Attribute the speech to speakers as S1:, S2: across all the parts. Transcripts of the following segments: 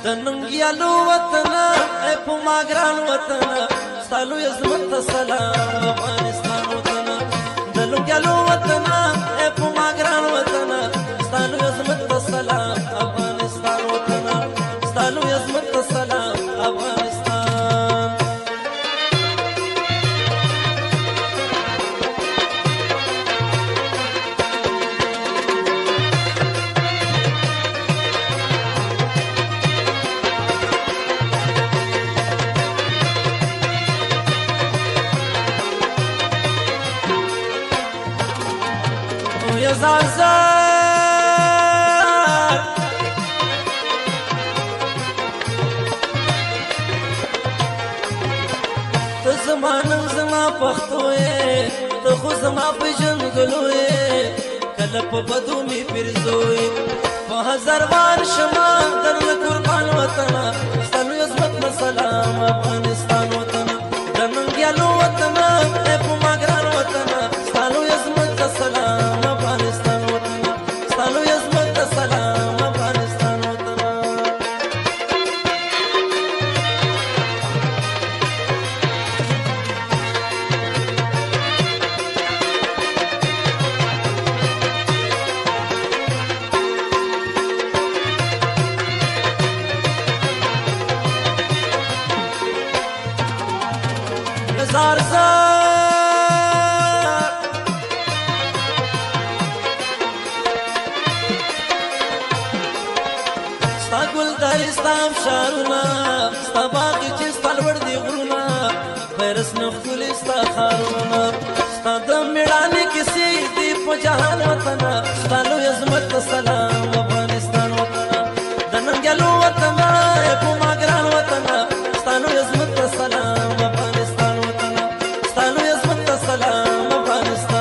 S1: د ننګیالو وطن ای په ما ګران وطن ستا لوی عظمت ته سلام افغانستان وطن د ننګیالو وطن ای په ما ګران وطن ستا لوی عظمت ته سلام افغانستان وطن ستا لوی عظمت ته سلام افغانستان. زار زار ته زما نوم زما پښتو یې ته خو زما پېژندګلو یې کله په بدو مې پرزوې په هزار وار شمه درله قربان وطنه ستا لوی عظمت نه سلام افغانستان وطنه د ننګیالو وطنه ای په ما ګران وطنه ستا لوی عظمت ته سلام افغانستان وطنه ستا لوی عظمت ته سلام افغانستان وطنه. زار زار ستا ګلداري ستا ابشارونه ستا باغ چې ستا لوړ دي غرونه فیرس نه ښکلي ستا ښارونه ستا د مېړانې کیسې دي په جهان وطنه ستا لوی عظمت ته سلام افغانستان وطنه د ننګیالو وطنه ای په ما ګران وطنه ستا لوی عظمت ته سلام افغانستان وطنه ستا لوی عظمت ته سلام افغانستان.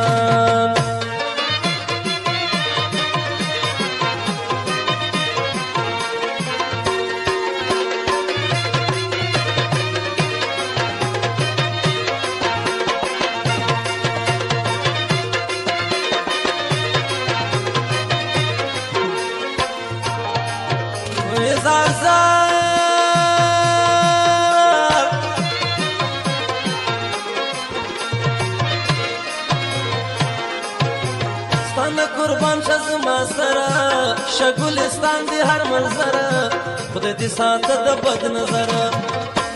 S1: زار زار ستانه قربان شه زما سره شګلستان دي هر منظره خدای دې ساته د بد نظره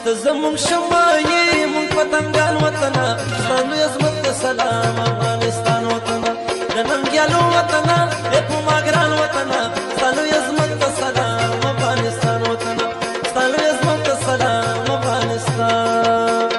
S1: ته زمونږ شمه یې مونږ پتنګان وطنه ستا لوی عظمت ته سلام افغانستان وطنه د ننګیالو وطنه ای په ما ګران وطنه ستا لوی عظمت ته سلام افغانستان وطنه ستا لوی عظمت ته سلام افغانستان.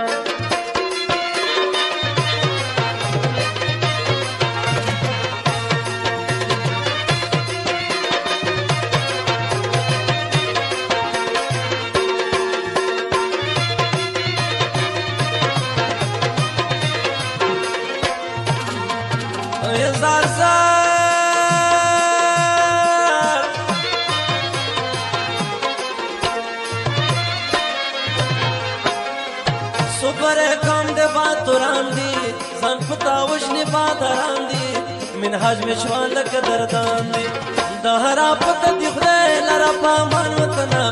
S1: زار زار صبر کام دے باتوران دی ځان پتا وشنی بادران دی منهاج مشوان لکه دردان دی د هرا پته دی خدای لرا پامان وطنه